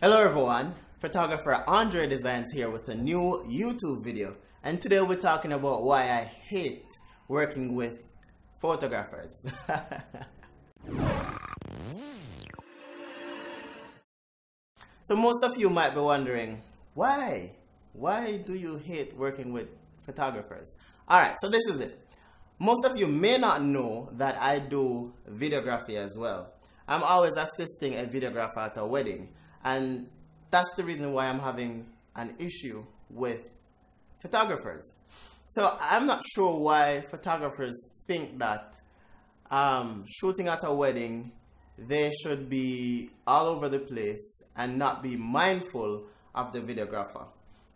Hello everyone, photographer Andredesignz here with a new YouTube video, and today we're talking about why I hate working with photographers. So most of you might be wondering, why do you hate working with photographers? Alright, so this is it. Most of you may not know that I do videography as well. I'm always assisting a videographer at a wedding. And that's the reason why I'm having an issue with photographers. So I'm not sure why photographers think that shooting at a wedding, they should be all over the place and not be mindful of the videographer,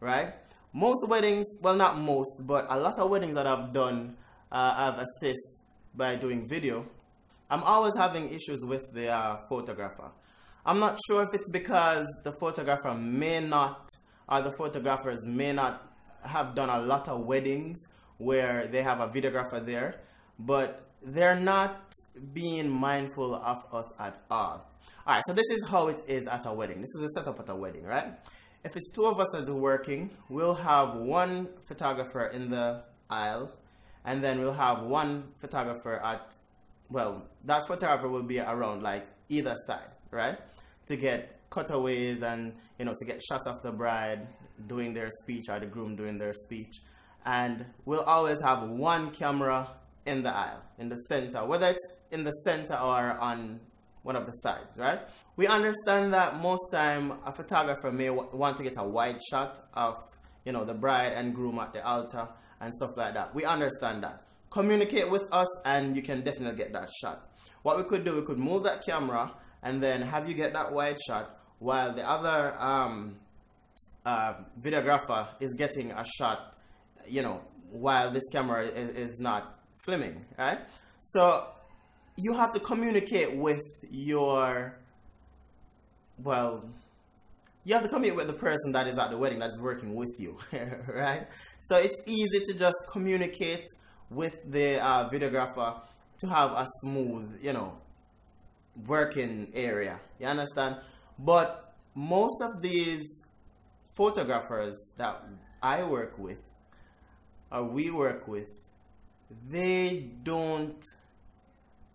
right? Most weddings, well not most, but a lot of weddings that I've done, I've assisted by doing video, I'm always having issues with the photographer. I'm not sure if it's because the photographer may not, or the photographers may not have done a lot of weddings where they have a videographer there, but they're not being mindful of us at all. Alright, so this is how it is at a wedding. This is a setup at a wedding, right? If it's two of us that are working, we'll have one photographer in the aisle, and then we'll have one photographer at, well, that photographer will be around like either side, right? To get cutaways and, you know, to get shots of the bride doing their speech or the groom doing their speech. And we'll always have one camera in the aisle, in the center, whether it's in the center or on one of the sides, right? We understand that most time a photographer may want to get a wide shot of, you know, the bride and groom at the altar and stuff like that. We understand that. Communicate with us and you can definitely get that shot. What we could do, we could move that camera and then have you get that wide shot while the other videographer is getting a shot, you know, while this camera is not filming, right? So you have to communicate with your, well, you have to communicate with the person that is at the wedding that is working with you, right? So it's easy to just communicate with the videographer to have a smooth, you know, working area, you understand? But most of these photographers that I work with or we work with, they don't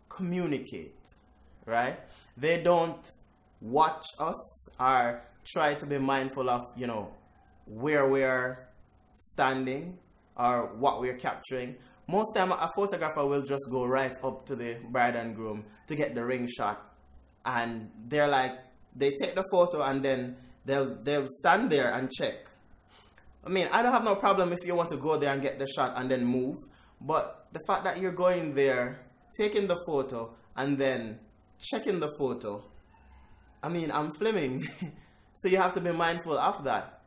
communicate, right? They don't watch us or try to be mindful of, you know, where we're standing or what we're capturing. Most time a photographer will just go right up to the bride and groom to get the ring shot, and they're like, they take the photo and then they'll stand there and check. I mean, I don't have no problem if you want to go there and get the shot and then move, but the fact that you're going there, taking the photo and then checking the photo, I mean, I'm filming, so you have to be mindful of that.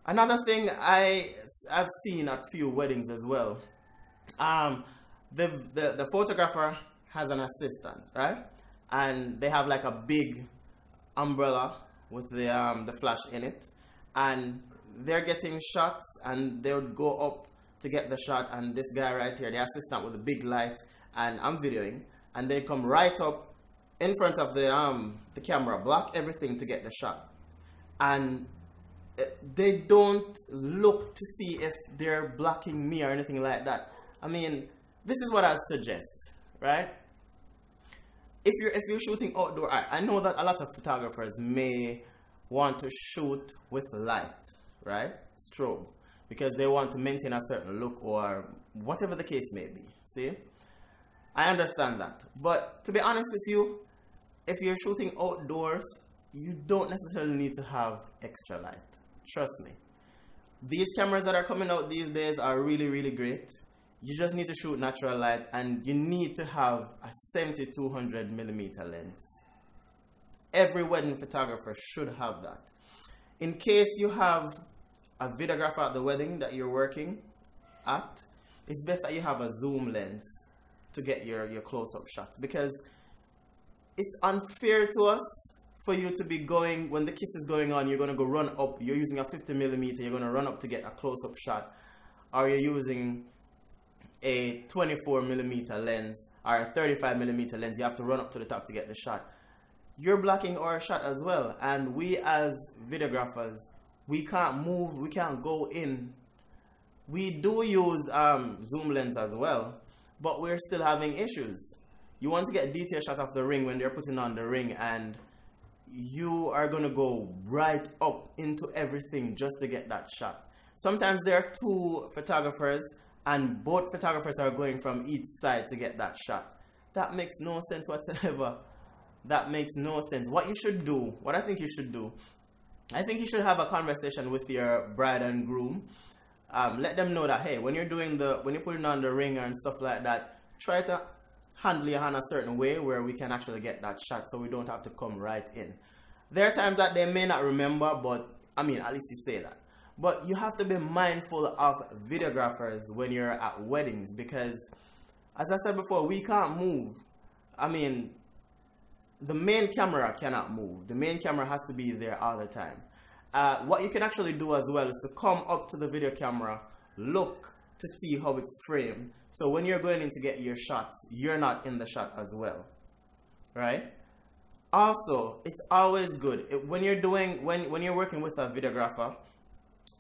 Another thing I've seen at few weddings as well, the photographer has an assistant, right? And they have like a big umbrella with the flash in it, and they're getting shots and they would go up to get the shot, and this guy right here, the assistant with the big light, and I'm videoing, and they come right up in front of the camera, block everything to get the shot, and they don't look to see if they're blocking me or anything like that. I mean, this is what I'd suggest, right? If you're shooting outdoor, I know that a lot of photographers may want to shoot with light, right? Strobe, because they want to maintain a certain look or whatever the case may be. See? I understand that. But to be honest with you, if you're shooting outdoors, you don't necessarily need to have extra light. Trust me. These cameras that are coming out these days are really, really great. You just need to shoot natural light, and you need to have a 70-200mm lens. Every wedding photographer should have that. In case you have a videographer at the wedding that you're working at, it's best that you have a zoom lens to get your close-up shots, because it's unfair to us for you to be going, when the kiss is going on, you're going to go run up, you're using a 50mm, you're going to run up to get a close-up shot, or you're using a 24mm lens or a 35mm lens, you have to run up to the top to get the shot. you're blocking our shot as well. And we as videographers, we can't move, we can't go in. We do use zoom lens as well, but we're still having issues. You want to get a detail shot of the ring when they're putting on the ring, and you are going to go right up into everything just to get that shot. Sometimes there are two photographers and both photographers are going from each side to get that shot. That makes no sense whatsoever. That makes no sense. What you should do, what I think you should do, I think you should have a conversation with your bride and groom. Let them know that, hey, when you're putting on the ring and stuff like that, try to handle your hand a certain way where we can actually get that shot so we don't have to come right in. There are times that they may not remember, but I mean, at least you say that. But you have to be mindful of videographers when you're at weddings, because as I said before, we can't move. I mean, the main camera cannot move. The main camera has to be there all the time. What you can actually do as well is to come up to the video camera, look to see how it's framed. So when you're going in to get your shots, you're not in the shot as well, right? Also, it's always good when you're working with a videographer,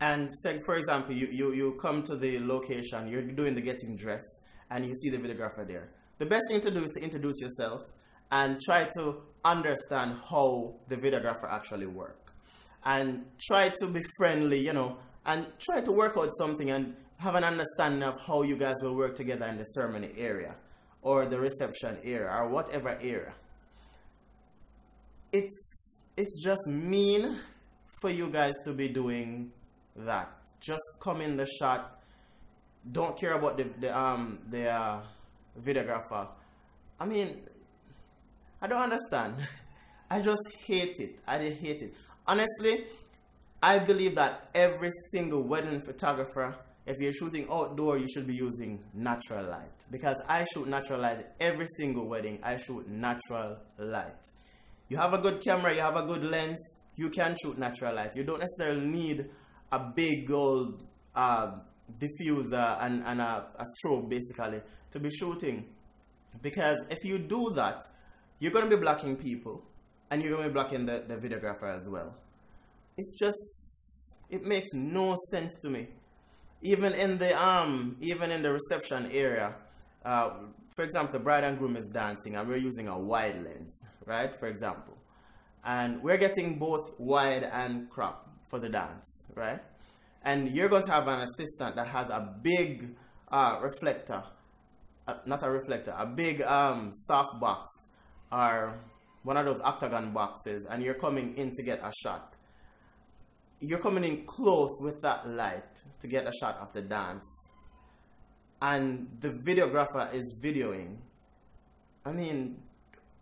and say, for example, you come to the location, you're doing the getting dressed, and you see the videographer there. The best thing to do is to introduce yourself and try to understand how the videographer actually works. And try to be friendly, you know, and try to work out something and have an understanding of how you guys will work together in the ceremony area or the reception area or whatever area. It's just mean for you guys to be doing that. Just come in the shot. Don't care about the videographer. I mean, I don't understand. I just hate it. I hate it. Honestly, I believe that every single wedding photographer, if you're shooting outdoor, you should be using natural light. Because I shoot natural light every single wedding. I shoot natural light. You have a good camera, you have a good lens, you can shoot natural light. You don't necessarily need a big old diffuser and a strobe basically to be shooting. Because if you do that, you're going to be blocking people and you're going to be blocking the videographer as well. It's just, it makes no sense to me. Even in the reception area, for example, the bride and groom is dancing and we're using a wide lens, right? For example, and we're getting both wide and crop for the dance, right? And you're going to have an assistant that has a big reflector, not a reflector, a big soft box or one of those octagon boxes, and you're coming in to get a shot. You're coming in close with that light to get a shot of the dance, and the videographer is videoing. I mean,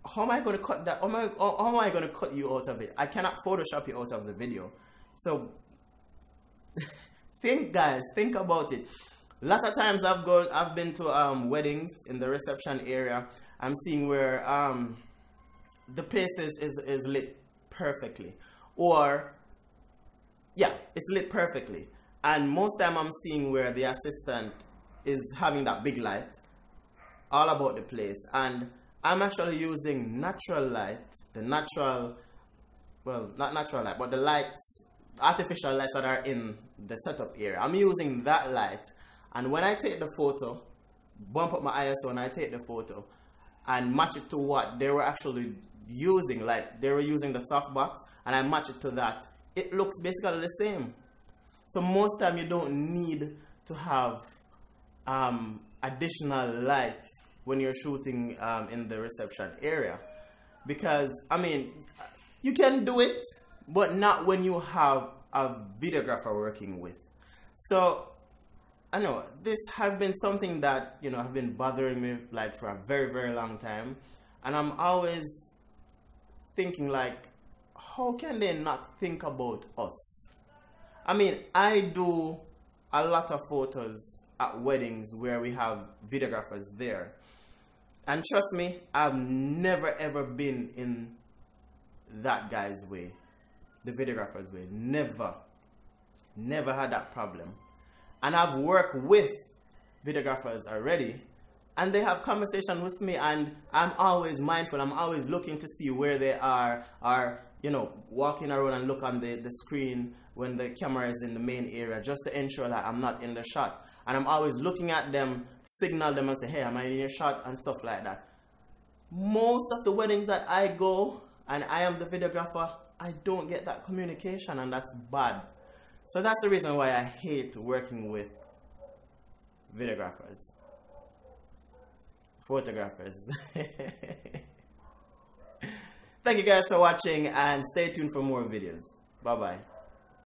how am I going to cut that? How am I going to cut you out of it? I cannot Photoshop you out of the video. So think, guys, think about it. A lot of times I've been to weddings in the reception area. I'm seeing where the place is lit perfectly, or yeah, it's lit perfectly. And most time I'm seeing where the assistant is having that big light all about the place, and I'm actually using natural light, the natural, well, not natural light, but the lights, artificial lights that are in the setup area. I'm using that light, and when I take the photo, bump up my ISO and I take the photo and match it to what they were actually using, like they were using the softbox, and I match it to that, it looks basically the same. So most time you don't need to have additional light when you're shooting in the reception area, because I mean, you can do it, but not when you have a videographer working with. So I know this has been something that, you know, have been bothering me like for a very, very long time, and I'm always thinking like, how can they not think about us? I mean, I do a lot of photos at weddings where we have videographers there, and trust me, I've never ever been in that guy's way, the videographer's way. Never had that problem. And I've worked with videographers already and they have conversation with me, and I'm always mindful. I'm always looking to see where they are, or you know, walking around and look on the screen when the camera is in the main area, just to ensure that I'm not in the shot. And I'm always looking at them, signal them and say, hey, am I in your shot, and stuff like that. Most of the weddings that I go and I am the videographer, I don't get that communication, and that's bad. So that's the reason why I hate working with videographers. Photographers. Thank you guys for watching, and stay tuned for more videos. Bye bye.